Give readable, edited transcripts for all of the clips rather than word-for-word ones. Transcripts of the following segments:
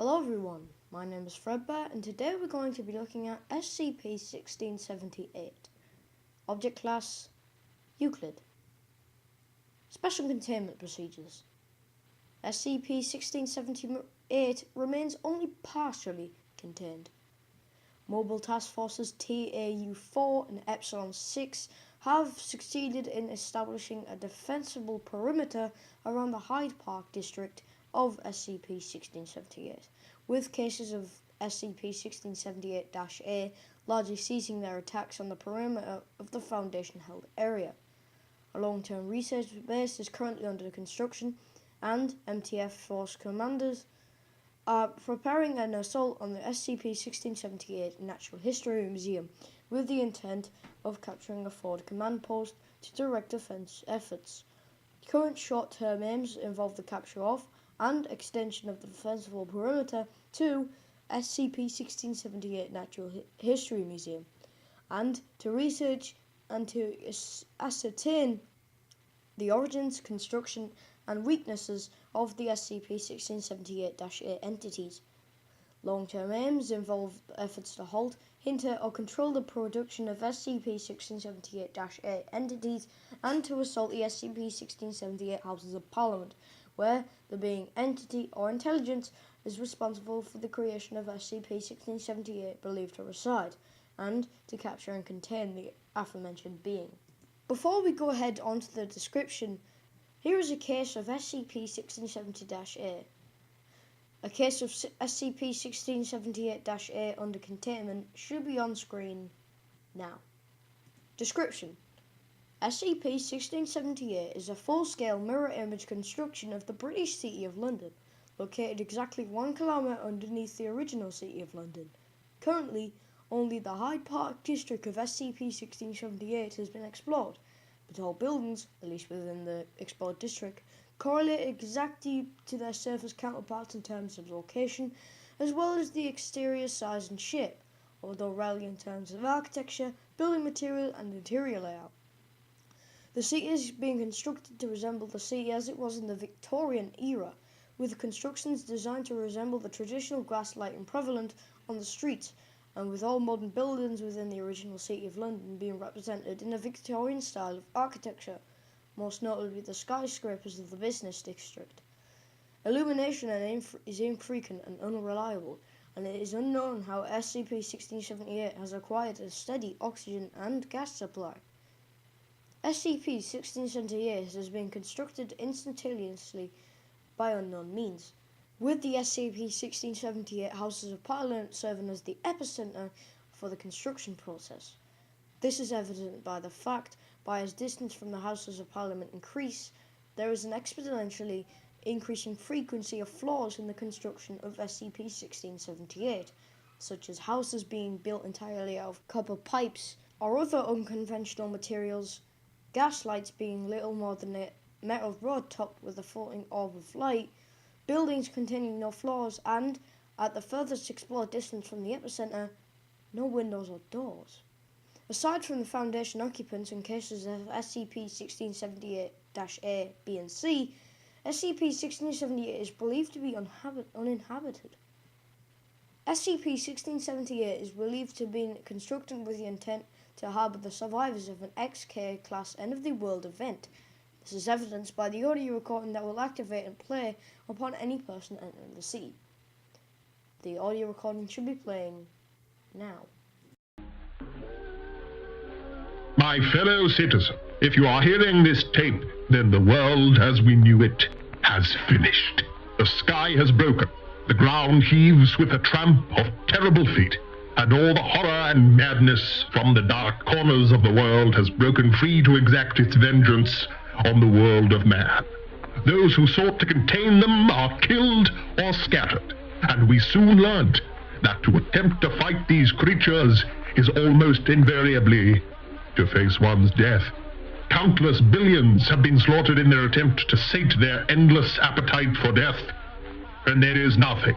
Hello everyone, my name is Fredbear and today we're going to be looking at SCP-1678. Object Class Euclid. Special Containment Procedures. SCP-1678 remains only partially contained. Mobile Task Forces TAU-4 and Epsilon-6 have succeeded in establishing a defensible perimeter around the Hyde Park district of SCP-1678, with cases of SCP-1678-A largely ceasing their attacks on the perimeter of the Foundation-held area. A long-term research base is currently under construction, and MTF Force commanders are preparing an assault on the SCP-1678 Natural History Museum with the intent of capturing a forward command post to direct defense efforts. Current short-term aims involve the capture of and extension of the defensible perimeter to SCP-1678 Natural History Museum, and to research and to ascertain the origins, construction, and weaknesses of the SCP-1678-A entities. Long-term aims involve efforts to halt, hinder, or control the production of SCP-1678-A entities and to assault the SCP-1678 Houses of Parliament, where the being entity or intelligence is responsible for the creation of SCP-1678 believed to reside, and to capture and contain the aforementioned being. Before we go ahead onto the description, here is a case of SCP-1670-A. A case of SCP-1678-A under containment should be on screen now. Description: SCP-1678 is a full-scale mirror image construction of the British city of London, located exactly 1 kilometre underneath the original city of London. Currently, only the Hyde Park district of SCP-1678 has been explored, but all buildings, at least within the explored district, correlate exactly to their surface counterparts in terms of location, as well as the exterior size and shape, although rarely in terms of architecture, building material, and interior layout. The city is being constructed to resemble the city as it was in the Victorian era, with constructions designed to resemble the traditional grass lighting prevalent on the streets, and with all modern buildings within the original city of London being represented in a Victorian style of architecture, most notably the skyscrapers of the business district. Illumination is infrequent and unreliable, and it is unknown how SCP-1678 has acquired a steady oxygen and gas supply. SCP-1678 has been constructed instantaneously by unknown means, with the SCP-1678 Houses of Parliament serving as the epicenter for the construction process. This is evident by the fact, as distance from the Houses of Parliament increase, there is an exponentially increasing frequency of flaws in the construction of SCP-1678, such as houses being built entirely out of copper pipes or other unconventional materials, gas lights being little more than a metal rod topped with a floating orb of light, buildings containing no floors, and, at the furthest explored distance from the epicenter, no windows or doors. Aside from the Foundation occupants in cases of SCP-1678-A, B, and C, SCP-1678 is believed to be uninhabited. SCP-1678 is believed to have been constructed with the intent to harbour the survivors of an XK-class end-of-the-world event. This is evidenced by the audio recording that will activate and play upon any person entering the city. The audio recording should be playing now. My fellow citizen, if you are hearing this tape, then the world as we knew it has finished. The sky has broken, the ground heaves with the tramp of terrible feet, and all the horror and madness from the dark corners of the world has broken free to exact its vengeance on the world of man. Those who sought to contain them are killed or scattered, and we soon learned that to attempt to fight these creatures is almost invariably to face one's death. Countless billions have been slaughtered in their attempt to sate their endless appetite for death, and there is nothing,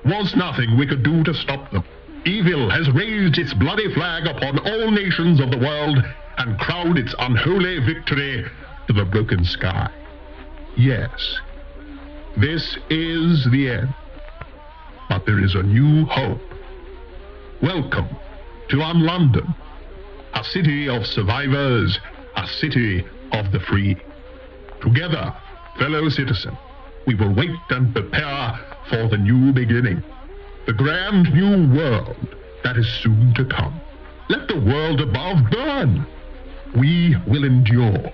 was nothing we could do to stop them. Evil has raised its bloody flag upon all nations of the world and crowned its unholy victory to the broken sky. Yes, this is the end. but there is a new hope. Welcome to UnLondon, a city of survivors, a city of the free. Together, fellow citizen, we will wait and prepare for the new beginning, the grand new world that is soon to come. Let the world above burn. We will endure.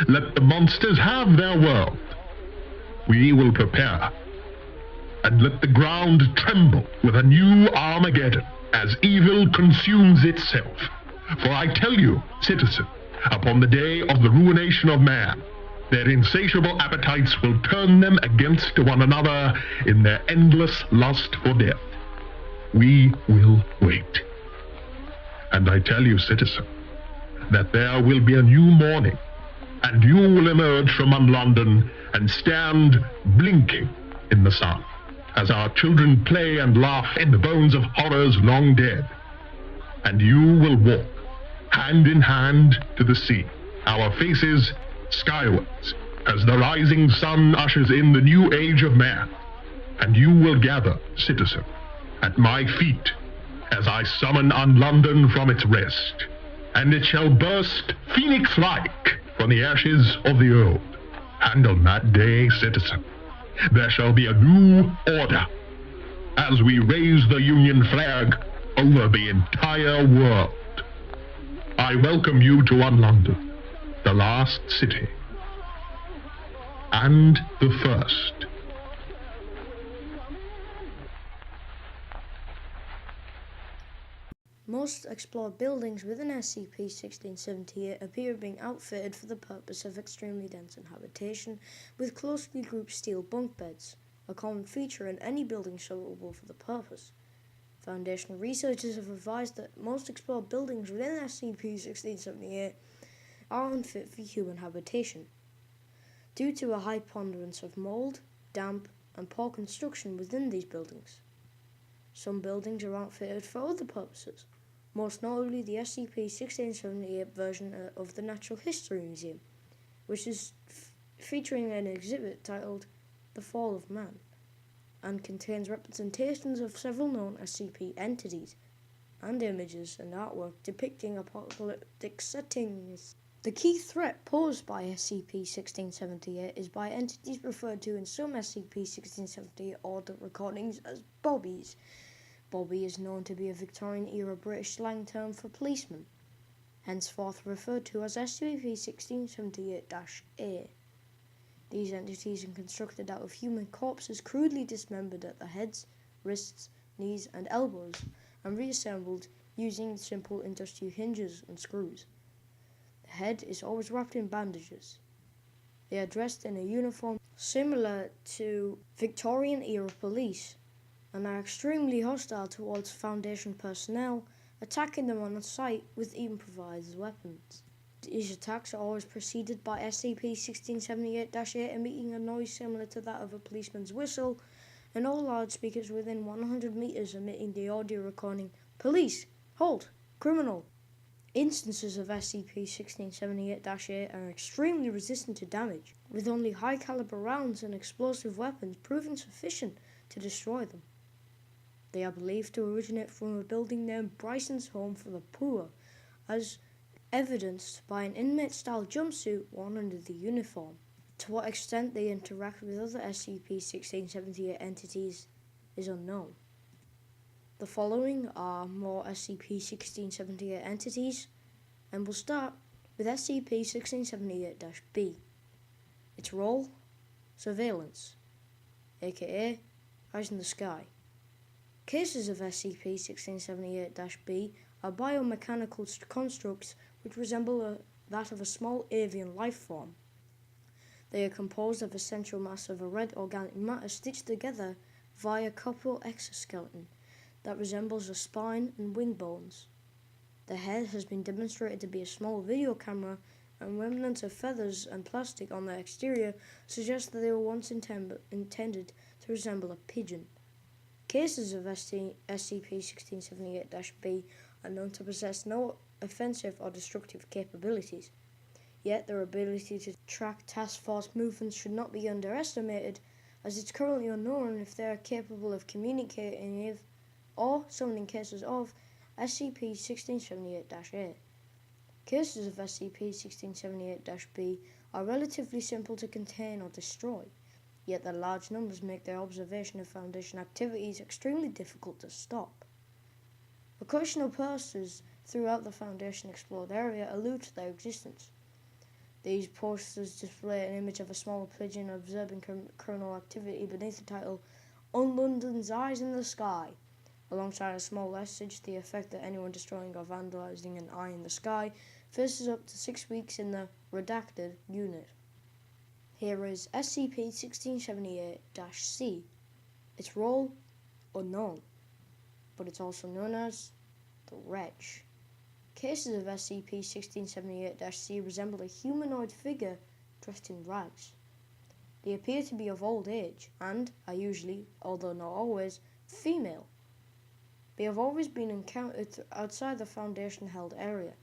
Let the monsters have their world. We will prepare. And let the ground tremble with a new Armageddon as evil consumes itself. For I tell you, citizen, upon the day of the ruination of man, their insatiable appetites will turn them against one another in their endless lust for death. We will wait. And I tell you, citizen, that there will be a new morning, and you will emerge from UnLondon and stand blinking in the sun, as our children play and laugh in the bones of horrors long dead. And you will walk, hand in hand, to the sea, our faces skywards, as the rising sun ushers in the new age of man. And you will gather, citizen, at my feet, as I summon UnLondon from its rest, and it shall burst phoenix-like from the ashes of the old. And on that day, citizen, there shall be a new order, as we raise the Union flag over the entire world. I welcome you to UnLondon, the last city, and the first. Most explored buildings within SCP-1678 appear being outfitted for the purpose of extremely dense inhabitation, with closely grouped steel bunk beds, a common feature in any building suitable for the purpose. Foundational researchers have advised that most explored buildings within SCP-1678 are unfit for human habitation, due to a high preponderance of mold, damp, and poor construction within these buildings. Some buildings are outfitted for other purposes, most notably the SCP-1678 version of the Natural History Museum, which is featuring an exhibit titled The Fall of Man, and contains representations of several known SCP entities, and images and artwork depicting apocalyptic settings. The key threat posed by SCP-1678 is by entities referred to in some SCP-1678 audit recordings as bobbies. Bobby is known to be a Victorian-era British slang term for policeman, henceforth referred to as SCP-1678-A. These entities are constructed out of human corpses crudely dismembered at the heads, wrists, knees, and elbows, and reassembled using simple industrial hinges and screws. The head is always wrapped in bandages. They are dressed in a uniform similar to Victorian-era police, and are extremely hostile towards Foundation personnel, attacking them on sight with improvised weapons. These attacks are always preceded by SCP-1678-8 emitting a noise similar to that of a policeman's whistle, and all loudspeakers within 100 meters emitting the audio recording, "Police! Halt! Criminal!" Instances of SCP-1678-8 are extremely resistant to damage, with only high-caliber rounds and explosive weapons proving sufficient to destroy them. They are believed to originate from a building named Bryson's Home for the Poor, as evidenced by an inmate-style jumpsuit worn under the uniform. To what extent they interact with other SCP-1678 entities is unknown. The following are more SCP-1678 entities, and we'll start with SCP-1678-B. Its role? Surveillance, aka eyes in the sky. Cases of SCP-1678-B are biomechanical constructs which resemble that of a small avian life form. They are composed of a central mass of a red organic matter stitched together via corporeal exoskeleton that resembles a spine and wing bones. The head has been demonstrated to be a small video camera, and remnants of feathers and plastic on the exterior suggest that they were once intended to resemble a pigeon. Cases of SCP-1678-B are known to possess no offensive or destructive capabilities, yet their ability to track task force movements should not be underestimated, as it's currently unknown if they are capable of communicating with or summoning cases of SCP-1678-A. Cases of SCP-1678-B are relatively simple to contain or destroy, yet their large numbers make their observation of Foundation activities extremely difficult to stop. Occasional posters throughout the Foundation explored area allude to their existence. These posters display an image of a small pigeon observing criminal activity beneath the title UnLondon's Eyes in the Sky, alongside a small message to the effect that anyone destroying or vandalizing an eye in the sky faces up to 6 weeks in the redacted unit. Here is SCP-1678-C. Its role, unknown, but it's also known as the Wretch. Cases of SCP-1678-C resemble a humanoid figure dressed in rags. They appear to be of old age and are usually, although not always, female. They have always been encountered outside the Foundation-held area.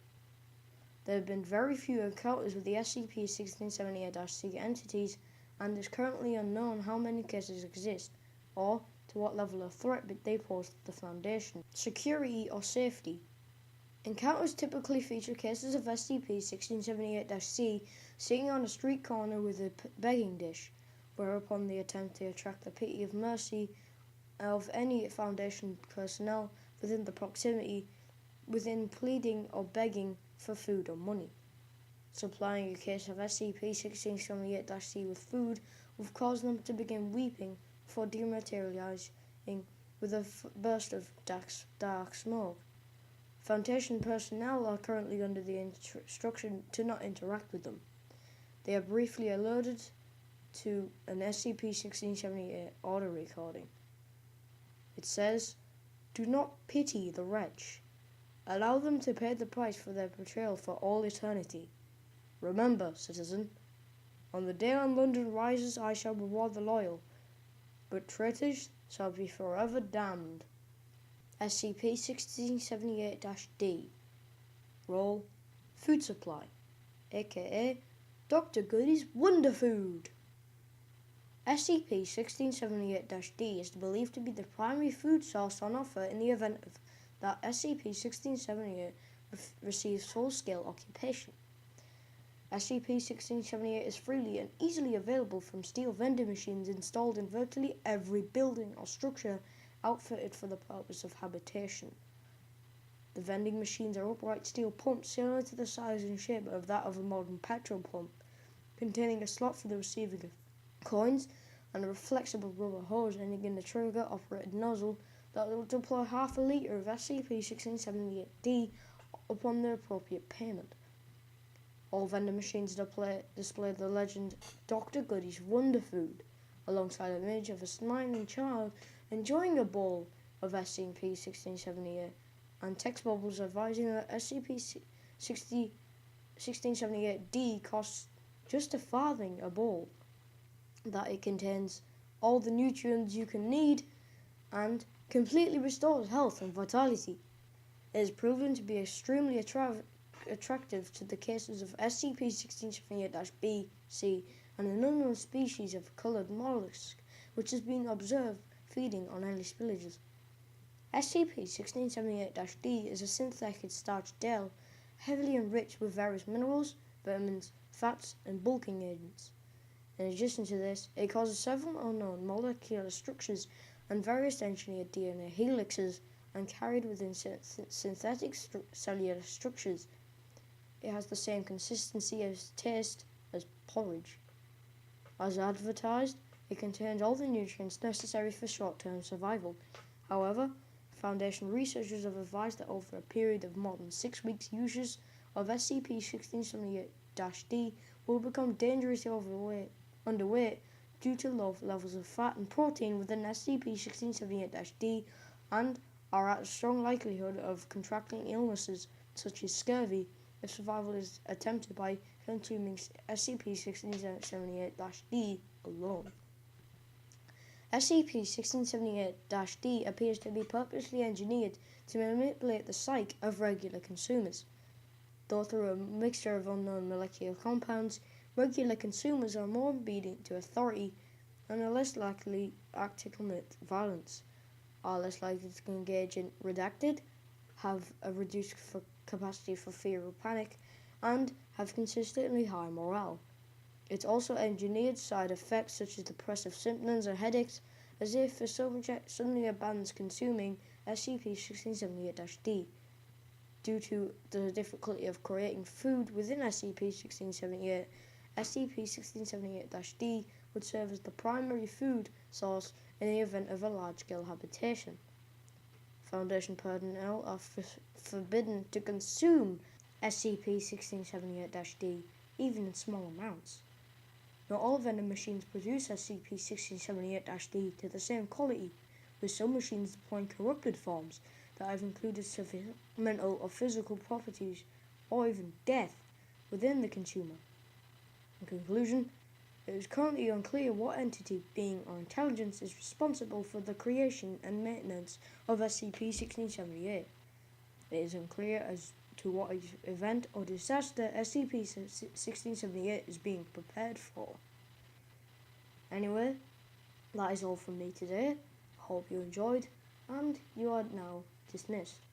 There have been very few encounters with the SCP-1678-C entities, and it is currently unknown how many cases exist, or to what level of threat they pose to the Foundation, security, or safety. Encounters typically feature cases of SCP-1678-C sitting on a street corner with a begging dish, whereupon they attempt to attract the pity of mercy of any Foundation personnel within the proximity, within pleading or begging for food or money. Supplying a case of SCP-1678-C with food will cause them to begin weeping before dematerializing with a burst of dark smoke. Foundation personnel are currently under the instruction to not interact with them. They are briefly alerted to an SCP-1678 audio recording. It says, "Do not pity the wretch. Allow them to pay the price for their betrayal for all eternity. Remember, citizen, on the day UnLondon rises, I shall reward the loyal, but traitors shall be forever damned." SCP-1678-D. Role: Food Supply, aka Dr. Goody's Wonder Food. SCP-1678-D is believed to be the primary food source on offer in the event that SCP-1678 receives full-scale occupation. SCP-1678 is freely and easily available from steel vending machines installed in virtually every building or structure outfitted for the purpose of habitation. The vending machines are upright steel pumps similar to the size and shape of that of a modern petrol pump, containing a slot for the receiving of coins and a flexible rubber hose ending in a trigger-operated nozzle that will deploy half a litre of SCP-1678-D upon the appropriate payment. All vending machines display the legend Dr. Goody's Wonder Food, alongside an image of a smiling child enjoying a bowl of SCP-1678, and text bubbles advising that SCP-1678-D costs just a farthing a bowl, that it contains all the nutrients you can need, and completely restores health and vitality. It is proven to be extremely attractive to the cases of SCP-1678-B, C, and an unknown species of coloured mollusk which has been observed feeding on any spillages. SCP-1678-D is a synthetic starch gel heavily enriched with various minerals, vitamins, fats, and bulking agents. In addition to this, it causes several unknown molecular structures and various engineered DNA helixes and carried within synthetic cellular structures. It has the same consistency as taste as porridge. As advertised, it contains all the nutrients necessary for short-term survival. However, Foundation researchers have advised that over a period of more than 6 weeks, users of SCP-1678-D will become dangerously underweight due to low levels of fat and protein within SCP-1678-D and are at a strong likelihood of contracting illnesses such as scurvy if survival is attempted by consuming SCP-1678-D alone. SCP-1678-D appears to be purposely engineered to manipulate the psyche of regular consumers. Though through a mixture of unknown molecular compounds, regular consumers are more obedient to authority and are less likely to act to commit violence, are less likely to engage in redacted, have a reduced capacity for fear or panic, and have consistently high morale. It's also engineered side effects such as depressive symptoms and headaches, as if a subject suddenly abandons consuming SCP-1678-D. Due to the difficulty of creating food within SCP-1678, SCP-1678-D would serve as the primary food source in the event of a large-scale habitation. Foundation personnel are forbidden to consume SCP-1678-D, even in small amounts. Not all vending machines produce SCP-1678-D to the same quality, with some machines deploying corrupted forms that have included severe mental or physical properties, or even death, within the consumer. In conclusion, it is currently unclear what entity, being, or intelligence is responsible for the creation and maintenance of SCP-1678. It is unclear as to what event or disaster SCP-1678 is being prepared for. Anyway, that is all from me today. Hope you enjoyed, and you are now dismissed.